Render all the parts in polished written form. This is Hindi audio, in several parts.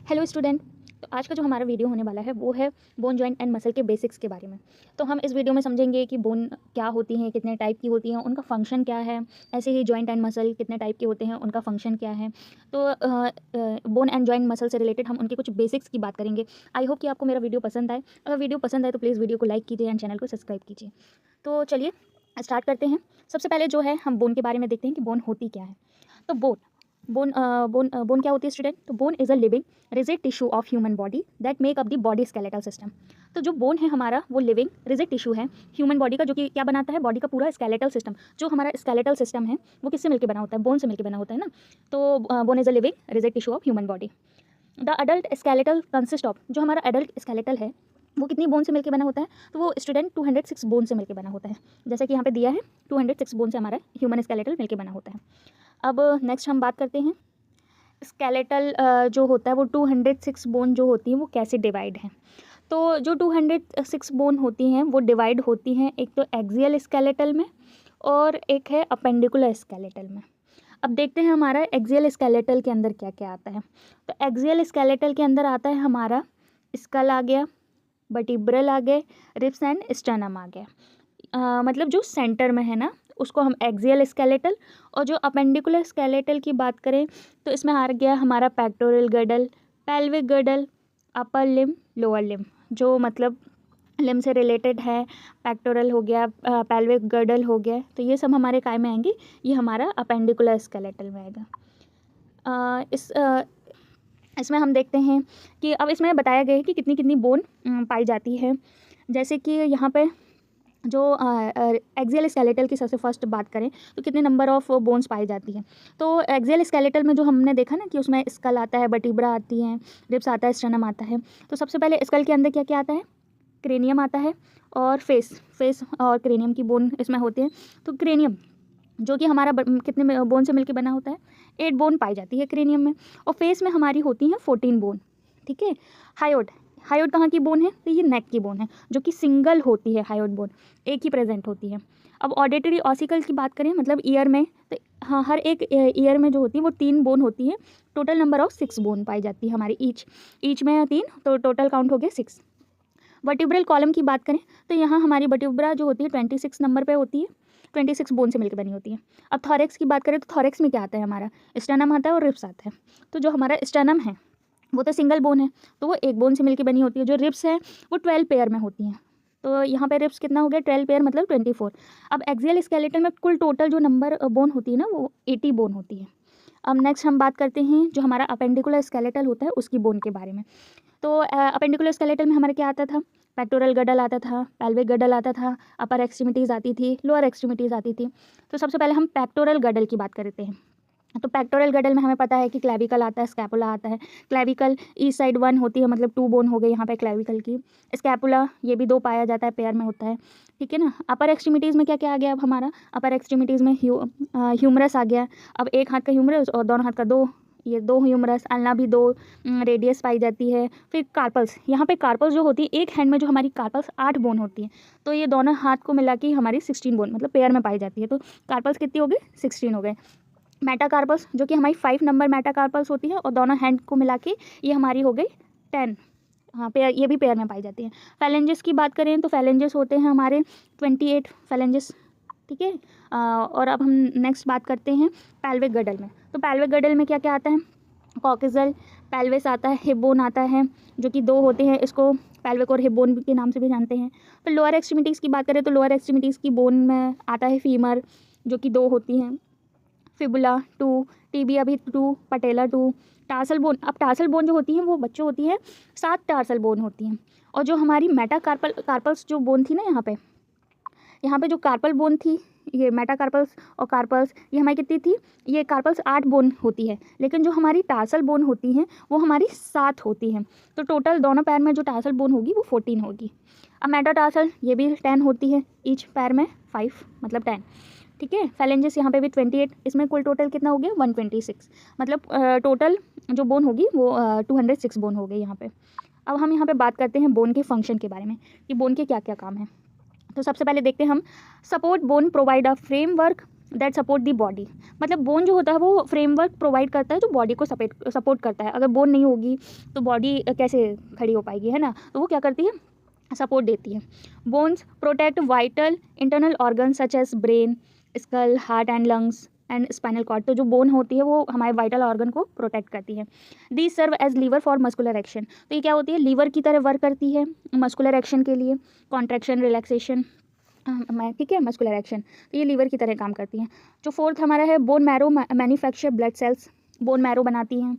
Hello student. तो आज का जो हमारा वीडियो होने वाला है वो है बोन जॉइंट एंड मसल के बेसिक्स के बारे में। तो हम इस वीडियो में समझेंगे कि बोन क्या होती हैं, कितने टाइप की होती हैं, उनका फंक्शन क्या है। ऐसे ही जॉइंट एंड मसल कितने टाइप के होते हैं, उनका फंक्शन क्या है। तो बोन एंड जॉइंट मसल से रिलेटेड हम उनके कुछ बेसिक्स की बात करेंगे। आई होप कि आपको मेरा वीडियो पसंद आए। अगर वीडियो पसंद आए तो प्लीज़ वीडियो को लाइक कीजिए एंड चैनल को सब्सक्राइब कीजिए। तो चलिए स्टार्ट करते हैं। सबसे पहले जो है हम बोन के बारे में देखते हैं कि बोन होती क्या है। तो बोन क्या होती है स्टूडेंट? तो bone is a living rigid tissue of human body that make up the body skeletal system. तो जो बोन है हमारा वो लिविंग रिजिड टिश्यू है ह्यूमन बॉडी का, जो कि क्या बनाता है, बॉडी का पूरा स्केलेटल सिस्टम। जो हमारा स्केलेटल सिस्टम है वो किससे मिलकर बना होता है? बोन से मिलकर बना होता है ना। तो bone is a living rigid tissue of human body. The adult skeletal consist of, जो हमारा अडल्ट स्केलेटल है वो कितनी बोन से मिलकर बना होता है? तो वो स्टूडेंट 206 बोन से मिलकर बना होता है। जैसे कि यहाँ पे दिया है 206 बोन से हमारा ह्यूमन स्केलेटल मिलकर बना होता है। अब नेक्स्ट हम बात करते हैं स्केलेटल जो होता है वो 206 बोन जो होती है वो कैसे डिवाइड है। तो जो 206 बोन होती हैं वो डिवाइड होती हैं एक तो एक्सियल स्केलेटल में और एक है अपेंडिकुलर स्केलेटल में। अब देखते हैं हमारा एक्सियल स्केलेटल के अंदर क्या क्या आता है। तो एक्सियल स्केलेटल के अंदर आता है हमारा स्कल आ गया, वर्टिब्रल आ गए, रिब्स एंड स्टर्नम आ गया। मतलब जो सेंटर में है ना उसको हम एक्सियल स्केलेटल। और जो अपेंडिकुलर स्केलेटल की बात करें तो इसमें आ गया हमारा पेक्टोरल गर्डल, पेल्विक गर्डल, अपर लिम, लोअर लिम, जो मतलब लिम से रिलेटेड है। पेक्टोरल हो गया, पेल्विक गर्डल हो गया, तो ये सब हमारे काय में आएंगे? ये हमारा अपेंडिकुलर स्केलेटल में आएगा। इसमें हम देखते हैं कि अब इसमें बताया गया है कि कितनी कितनी बोन पाई जाती है। जैसे कि यहाँ पे जो एक्सियल स्केलेटल की सबसे फर्स्ट बात करें तो कितने नंबर ऑफ बोन्स पाई जाती हैं। तो एक्सियल स्केलेटल में जो हमने देखा ना कि उसमें स्कल आता है, वर्टिब्रा आती हैं, रिब्स आता है, स्टर्नम आता है। तो सबसे पहले स्कल के अंदर क्या क्या आता है? क्रेनियम आता है और फेस और क्रेनियम की बोन इसमें होती है। तो क्रेनियम जो कि हमारा कितने बोन से मिलकर बना होता है? 8 बोन पाई जाती है क्रेनियम में। और फेस में हमारी होती हैं 14 बोन। ठीक है। हायोड कहाँ की बोन है? तो ये नेक की बोन है, जो कि सिंगल होती है। हायोड बोन एक ही प्रेजेंट होती है। अब ऑडिटरी ऑसिकल की बात करें, मतलब ईयर में, तो हाँ, हर एक ईयर में जो होती है वो 3 बोन होती है। टोटल नंबर ऑफ 6 बोन पाई जाती है हमारी ईच में 3, तो टोटल काउंट हो गया 6। वर्टिब्रल कॉलम की बात करें तो यहाँ हमारी वर्टिब्रा जो होती है 26 नंबर पे होती है, 26 बोन से मिलकर बनी होती है। अब थॉरेक्स की बात करें तो थॉरेक्स में क्या आता है? हमारा स्टर्नम आता है और रिब्स आता है। तो जो हमारा स्टर्नम है वो तो सिंगल बोन है, तो वो एक बोन से मिलकर बनी होती है। जो रिब्स है वो 12 पेयर में होती हैं। तो यहाँ पे रिब्स कितना हो गया? 12 पेयर मतलब 24। अब एक्सियल स्केलेटन में कुल टोटल जो नंबर बोन होती है ना वो 80 बोन होती है। अब नेक्स्ट हम बात करते हैं जो हमारा अपेंडिकुलर स्केलेटल होता है उसकी बोन के बारे में। तो अपेंडिकुलर स्केलेटल में हमारा क्या आता था? पेक्टोरल गडल आता था, पेल्विक गडल आता था, अपर एक्सट्रीमिटीज़ आती थी, लोअर एक्सट्रीमिटीज़ आती थी। तो सबसे पहले हम पेक्टोरल गडल की बात करते हैं। तो पेक्टोरल गडल में हमें पता है कि क्लेविकल आता है, स्कैपुला आता है। क्लेविकल ईस्ट साइड 1 होती है, मतलब 2 बोन हो गई यहाँ पे क्लेविकल की। स्कैपुला ये भी 2 पाया जाता है, पेयर में होता है। ठीक है ना। अपर एक्सट्रीमिटीज़ में क्या क्या आ गया? अब हमारा अपर एक्सट्रीमिटीज़ में ह्यूमरस आ गया। अब एक हाथ का ह्यूमरस और दोनों हाथ का 2, ये 2 ह्यूमरस, अल्ना भी 2 रेडियस पाई जाती है। फिर कार्पल्स, यहाँ पे कार्पल्स जो होती है एक हैंड में, जो हमारी कार्पल्स 8 बोन होती है। तो ये दोनों हाथ को मिला के हमारी 16 बोन मतलब पेयर में पाई जाती है। तो कार्पल्स कितनी हो गई? 16 हो गए। मेटाकार्पल्स जो कि हमारी 5 नंबर मेटाकार्पल्स होती है और दोनों हैंड को मिला के ये हमारी हो गई 10। हाँ, पेयर, ये भी पेयर में पाई जाती है। फैलेंजेस की बात करें तो फैलेंजेस होते हैं हमारे 28 फैलेंजेस। ठीक है। और अब हम नेक्स्ट बात करते हैं पेल्विक गडल में। तो पेल्विक गडल में क्या क्या आता है? कॉक्सियल, पेल्विस आता है, हिप बोन आता है, जो कि 2 होते हैं। इसको पेल्विक और हिप बोन के नाम से भी जानते हैं। फिर लोअर एक्सट्रीमिटीज़ की बात करें तो लोअर एक्सट्रीमिटीज़ की बोन में आता है फीमर, जो कि 2 होती हैं। फिबुला 2, टीबिया भी 2, पटेला 2, टार्सल बोन। अब टार्सल बोन जो होती हैं वो बच्चों होती है 7 टार्सल बोन होती हैं। और जो हमारी कार्पल्स जो बोन थी ना, यहाँ पे जो कार्पल बोन थी, ये मेटाकार्पल्स और कार्पल्स, ये हमारी कितनी थी? ये कार्पल्स 8 बोन होती है, लेकिन जो हमारी टार्सल बोन होती हैं वो हमारी 7 होती हैं। तो टोटल दोनों पैर में जो टार्सल बोन होगी वो 14 होगी। अब मेटाटार्सल ये भी 10 होती है, ईच पैर में 5 मतलब 10। ठीक है। फैलेंजेस यहाँ पे भी 28, इसमें कुल टोटल कितना हो गया? 126, मतलब टोटल जो बोन होगी वो 206 बोन हो गई यहाँ पे। अब हम यहाँ पे बात करते हैं बोन के फंक्शन के बारे में कि बोन के क्या क्या काम हैं। तो सबसे पहले देखते हैं हम, support bone provide a framework that support the body. मतलब बोन जो होता है वो फ्रेमवर्क प्रोवाइड करता है जो बॉडी को सपोर्ट करता है। अगर बोन नहीं होगी तो बॉडी कैसे खड़ी हो पाएगी, है ना। तो वो क्या करती है, सपोर्ट देती है। Bones protect vital internal organ such as brain, skull, heart and lungs and spinal cord. तो जो बोन होती है वो हमारे वाइटल ऑर्गन को प्रोटेक्ट करती है। The serve as lever for muscular action. तो ये क्या होती है, लीवर की तरह वर्क करती है मस्कुलर एक्शन के लिए, कॉन्ट्रैक्शन, रिलैक्सेशन, ठीक है, मस्कुलर एक्शन। तो ये लीवर की तरह काम करती हैं। जो फोर्थ हमारा है, bone marrow manufacture blood cells. Bone marrow बनाती हैं,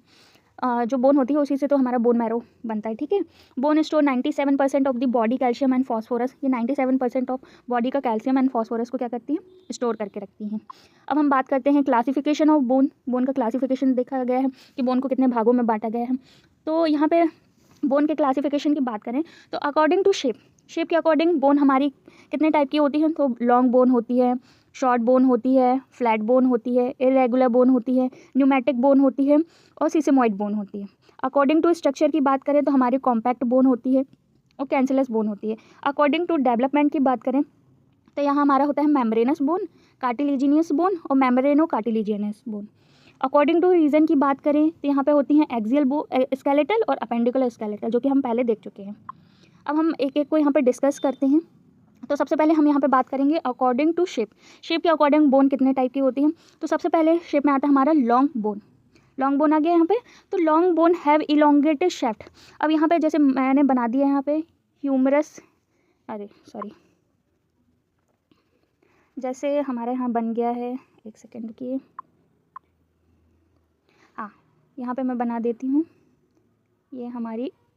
जो बोन होती है उसी से तो हमारा बोन मैरो बनता है, ठीक है। Bone store 97% of the body calcium and phosphorus. ये 97% ऑफ बॉडी का कैल्शियम एंड फॉस्फोरस को क्या करती हैं, स्टोर करके रखती हैं। अब हम बात करते हैं क्लासिफिकेशन ऑफ बोन। बोन का क्लासिफिकेशन देखा गया है कि बोन को कितने भागों में बांटा गया है। तो यहाँ पे बोन के क्लासिफिकेशन की बात करें तो अकॉर्डिंग टू शेप के अकॉर्डिंग बोन हमारी कितने टाइप की होती है। तो लॉन्ग बोन होती है, शॉर्ट बोन होती है, फ्लैट बोन होती है, इरेगुलर बोन होती है, न्यूमेटिक बोन होती है और सिसेमॉइड बोन होती है। अकॉर्डिंग टू स्ट्रक्चर की बात करें तो हमारी कॉम्पैक्ट बोन होती है और कैंसिलस बोन होती है। अकॉर्डिंग टू डेवलपमेंट की बात करें तो यहाँ हमारा होता है मेम्ब्रेनस बोन, कार्टिलेजिनियस बोन और membrano cartilaginous bone. According to region की बात करें तो यहाँ पे होती हैं एक्सियल स्केलेटल और अपेंडिकुलर स्केलेटल, जो कि हम पहले देख चुके हैं। अब हम एक एक को यहाँ पे डिस्कस करते हैं। तो सबसे पहले हम यहाँ पे बात करेंगे अकॉर्डिंग टू शेप के अकॉर्डिंग बोन कितने टाइप की होती है। तो सबसे पहले शेप में आता है हमारा लॉन्ग बोन। लॉन्ग बोन आ गया यहाँ पे। तो long bone have elongated shaft. अब यहाँ पे जैसे मैंने बना दिया यहाँ पे ह्यूमरस, जैसे हमारे यहाँ बन गया है, एक सेकेंड की, यहाँ पे मैं बना देती हूँ।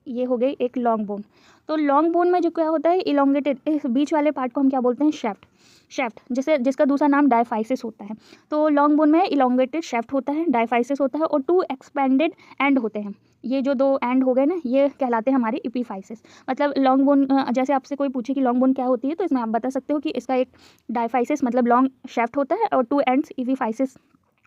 ये हो गई एक लॉन्ग बोन। तो लॉन्ग बोन में जो क्या होता है, इलोंगेटेड, इस बीच वाले पार्ट को हम क्या बोलते हैं, शेफ्ट जिसका दूसरा नाम डायफाइसिस होता है। तो लॉन्ग बोन में इलोंगेटेड शेफ्ट होता है, डायफाइसिस होता है और 2 एक्सपेंडेड एंड होते हैं। ये जो 2 एंड हो गए ना, ये कहलाते हैं हमारे इपीफाइसिस। मतलब लॉन्ग बोन, जैसे आपसे कोई पूछे कि लॉन्ग बोन क्या होती है तो इसमें आप बता सकते हो कि इसका एक डायफाइसिस मतलब लॉन्ग शेफ्ट होता है और 2 एंड्स इपीफाइसिस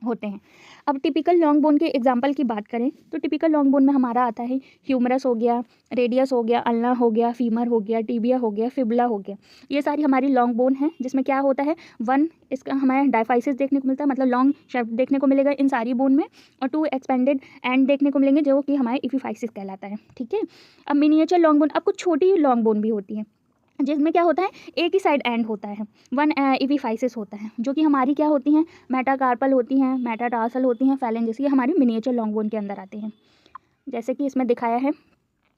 होते हैं। अब टिपिकल लॉन्ग बोन के एग्जांपल की बात करें तो टिपिकल लॉन्ग बोन में हमारा आता है ह्यूमरस हो गया, रेडियस हो गया, अल्ना हो गया, फीमर हो गया, टिबिया हो गया, फिबुला हो गया। ये सारी हमारी लॉन्ग बोन है जिसमें क्या होता है, 1 इसका हमें डायफाइसिस देखने को मिलता है, मतलब लॉन्ग शेफ्ट देखने को मिलेगा इन सारी बोन में, और 2 एक्सपेंडेड एंड देखने को मिलेंगे जो कि हमारे इपीफाइसिस कहलाता है, ठीक है। अब मिनिएचर लॉन्ग बोन, अब कुछ छोटी लॉन्ग बोन भी होती है जिसमें क्या होता है, एक ही साइड एंड होता है, 1 इपीफाइसिस होता है, जो कि हमारी क्या होती हैं, मेटाकार्पल होती हैं, मेटाटार्सल होती हैं, फैलेंजेस, ये हमारी मिनिएचर लॉन्ग बोन के अंदर आते हैं। जैसे कि इसमें दिखाया है,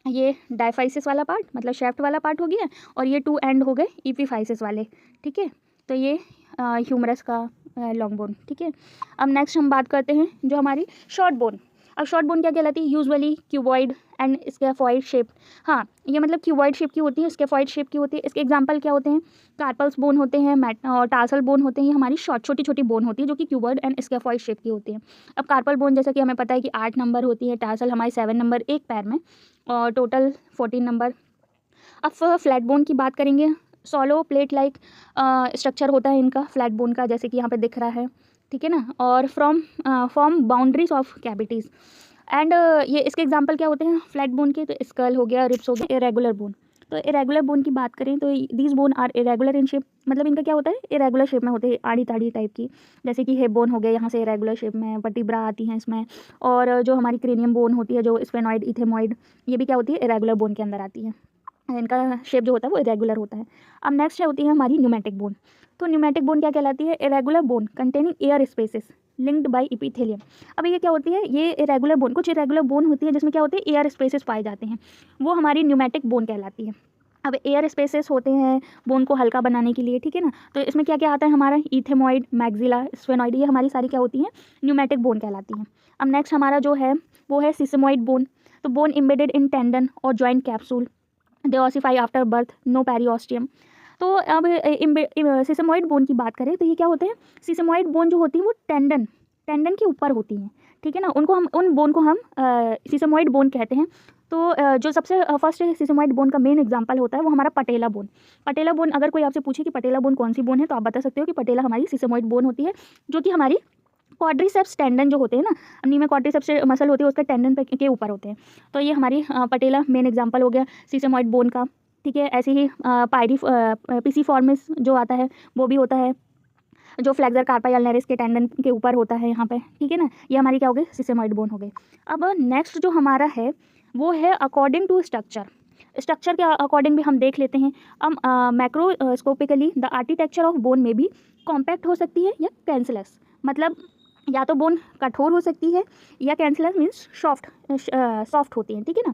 ये डायफाइसिस वाला पार्ट मतलब शेफ्ट वाला पार्ट हो गया और ये 2 एंड हो गए इपीफाइसिस वाले, ठीक है। तो ये ह्यूमरस का लॉन्ग बोन, ठीक है। अब नेक्स्ट हम बात करते हैं जो हमारी शॉर्ट बोन। अब शॉर्ट बोन क्या कहलाती है, usually cuboid and scaphoid shape. हाँ, ये मतलब क्यूबॉइड शेप की होती है, स्केफॉइड शेप की होती है। इसके एग्जांपल क्या होते हैं, कार्पल्स बोन होते हैं, और टार्सल बोन होते हैं। ये हमारी छोटी छोटी बोन होती है जो कि क्यूबॉइड एंड स्केफॉइड शेप की होती है। अब कार्पल बोन जैसा कि हमें पता है कि 8 नंबर होती है, टार्सल हमारी 7 नंबर एक पैर में, और टोटल 14 नंबर। अब फ्लैट बोन की बात करेंगे, सॉलो प्लेट लाइक स्ट्रक्चर होता है इनका, फ्लैट बोन का, जैसे कि यहाँ पे दिख रहा है, ठीक है ना। और form boundaries of cavities and ये इसके एग्जांपल क्या होते हैं फ्लैट बोन के, तो स्कल हो गया, रिब्स हो गया, इरेगुलर बोन। तो इरेगुलर बोन की बात करें तो these bone are irregular in shape, मतलब इनका क्या होता है, इरेगुलर शेप में होते हैं, आड़ी ताड़ी टाइप की। जैसे कि हिप बोन हो गया, यहाँ से इरेगुलर शेप में वर्टिब्रा आती हैं इसमें, और जो हमारी क्रेनियम बोन होती है, जो स्फेनॉइड, इथेमॉइड, ये भी क्या होती है, इरेगुलर बोन के अंदर आती है। इनका शेप जो होता है वो इरेगुलर होता है। अब नेक्स्ट होती है हमारी न्यूमेटिक बोन। तो न्यूमेटिक बोन क्या कहलाती है, irregular bone containing air spaces linked by epithelium. अब ये क्या होती है, ये इरेगुलर बोन, कुछ इरेगुलर बोन होती है जिसमें क्या होते हैं, एयर स्पेसेस पाए जाते हैं, वो हमारी न्यूमेटिक बोन कहलाती है। अब एयर स्पेसेस होते हैं बोन को हल्का बनाने के लिए, ठीक है ना। तो इसमें क्या क्या आता है हमारा, इथेमॉइड, मैक्सिला, स्फेनॉइड, ये हमारी सारी क्या होती हैं, न्यूमेटिक बोन कहलाती हैं। अब नेक्स्ट हमारा जो है वो है सिसेमॉइड बोन। तो बोन इम्बेडेड इन टेंडन और joint capsule, they ossify after birth, no periosteum. तो अब सिसेमॉइड बोन की बात करें तो ये क्या होते हैं, सिसेमॉइड बोन जो होती है वो टेंडन के ऊपर होती हैं, ठीक है ना। उन बोन को हम सिसेमॉइड बोन कहते हैं। तो जो सबसे फर्स्ट सिसेमॉइड बोन का मेन एग्जांपल होता है वो हमारा पटेला बोन। पटेला बोन, अगर कोई आपसे पूछे कि पटेला बोन कौन सी बोन है तो आप बता सकते हो कि पटेला हमारी सिसेमॉइड बोन होती है, जो कि हमारी क्वाड्रिसेप्स टेंडन जो होते हैं ना, नी में क्वाड्रिसेप्स मसल होती है, उसका टेंडन के ऊपर होते हैं। तो ये हमारी पटेला मेन एग्जांपल हो गया सिसेमॉइड बोन का, ठीक है। ऐसे ही पिसिफॉर्मिस जो आता है वो भी होता है। जो फ्लेक्सर कार्पा अल्नरिस के टेंडन के ऊपर होता है यहाँ पे, ठीक है ना। ये हमारी क्या हो गई, सिसेमॉइड बोन हो गई। अब नेक्स्ट जो हमारा है वो है अकॉर्डिंग टू स्ट्रक्चर। स्ट्रक्चर के अकॉर्डिंग भी हम देख लेते हैं। अब macroscopically the architecture of bone में भी कॉम्पैक्ट हो सकती है या कैंसलस, मतलब या तो बोन कठोर हो सकती है या कैंसलस मीन्स सॉफ्ट होती है, ठीक है ना।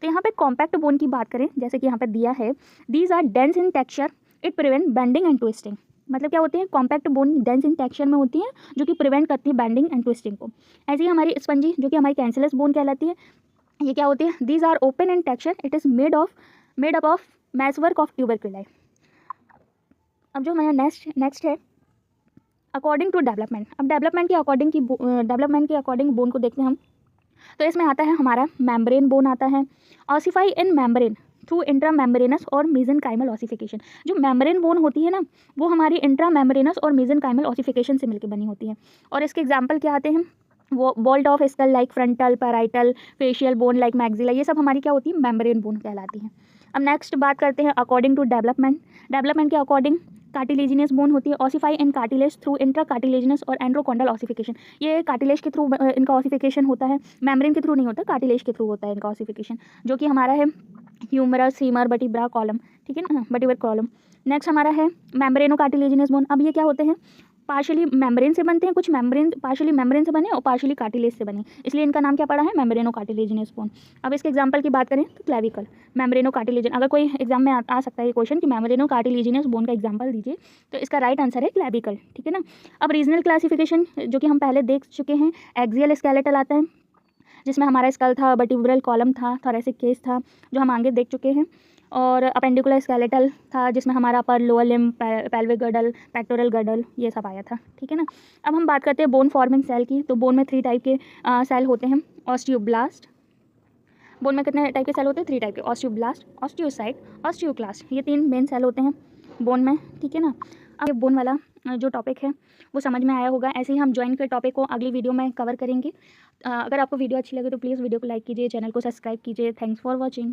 तो यहाँ पे कॉम्पैक्ट बोन की बात करें, जैसे कि यहाँ पे दिया है, these are dense in texture, it prevent bending and twisting. मतलब क्या होते हैं, compact bone dense in texture में होती है जो कि प्रिवेंट करती है बेंडिंग एंड ट्विस्टिंग को। ऐसे ही हमारी स्पंजी जो कि हमारी कैंसलस बोन कहलाती है, ये क्या होती है, these are open in texture, it is made up of meshwork of tuberculae. अब जो हमारा नेक्स्ट है अकॉर्डिंग टू डेवलपमेंट। अब डेवलपमेंट के अकॉर्डिंग बोन को देखते हैं हम। तो इसमें आता है हमारा मेम्ब्रेन बोन आता है, ऑसिफाई इन मेम्ब्रेन थ्रू इंट्रा मेम्ब्रेनस और मेसेनकाइमल ऑसिफिकेशन। जो मेम्ब्रेन बोन होती है ना, वो हमारी इंट्रा मेम्ब्रेनस और मेसेनकाइमल ऑसिफिकेशन से मिलकर बनी होती है। और इसके एग्जाम्पल क्या आते हैं, वो bolt of skull like frontal, parietal, facial bone like maxilla, ये सब हमारी क्या होती है, मेम्ब्रेन बोन कहलाती है। अब नेक्स्ट बात करते हैं अकॉर्डिंग टू डेवलपमेंट के अकॉर्डिंग कार्टिलेजिनस बोन होती है, ऑसिफाई इन कार्टिलेज थ्रू इंट्रा कार्टिलेजिनस और एंड्रोकॉन्डल ऑसिफिकेशन। ये कार्टिलेज के थ्रू इनका ऑसिफिकेशन होता है, मेम्ब्रेन के थ्रू नहीं होता, कार्टिलेज के थ्रू होता है इनका ऑसिफिकेशन, जो कि हमारा है ह्यूमरस, हीमर, बटीब्रा कॉलम, ठीक है ना, बटीबर कॉलम। नेक्स्ट हमारा है मेम्ब्रेनो कार्टिलेजिनस बोन। अब ये क्या होते हैं, पार्शियली मेम्ब्रेन से बनते हैं, कुछ मेम्ब्रेन पार्शियली मेम्ब्रेन से बने और पार्शियली कार्टिलेज से बने, इसलिए इनका नाम क्या पड़ा है, मेम्ब्रेनो कार्टिलेजिनस बोन। अब इसके एग्जांपल की बात करें तो क्लेविकल, मेम्ब्रेनो कार्टिलेजन, अगर कोई एग्जाम में आ सकता है ये क्वेश्चन कि मेम्ब्रेनो कार्टिलेजिनस बोन का एग्जांपल दीजिए, तो इसका राइट आंसर है क्लेविकल, ठीक है ना। अब रीजनल क्लासिफिकेशन जो कि हम पहले देख चुके हैं, एक्सियल स्केलेटल आता है जिसमें हमारा स्कल था, वर्टिब्रल कॉलम था, थोरेसिक केस था जो हम आगे देख चुके हैं, और अपेंडिकुलर स्केलेटल था जिसमें हमारा upper lower limb, pelvic girdle, pectoral girdle, ये सब आया था, ठीक है ना। अब हम बात करते हैं बोन फॉर्मिंग सेल की। तो बोन में 3 टाइप के सेल होते हैं, ऑस्टियोब्लास्ट। बोन में कितने टाइप के सेल होते हैं, 3 टाइप के, ऑस्टियोब्लास्ट, ऑस्टियोसाइट, ऑस्टियोक्लास्ट, ये 3 मेन सेल होते हैं बोन में, ठीक है ना। अब बोन वाला जो टॉपिक है वो समझ में आया होगा। ऐसे ही हम जॉइंट के टॉपिक को अगली वीडियो में कवर करेंगे। अगर आपको वीडियो अच्छी लगे तो प्लीज़ वीडियो को लाइक कीजिए, चैनल को सब्सक्राइब कीजिए। Thanks for watching.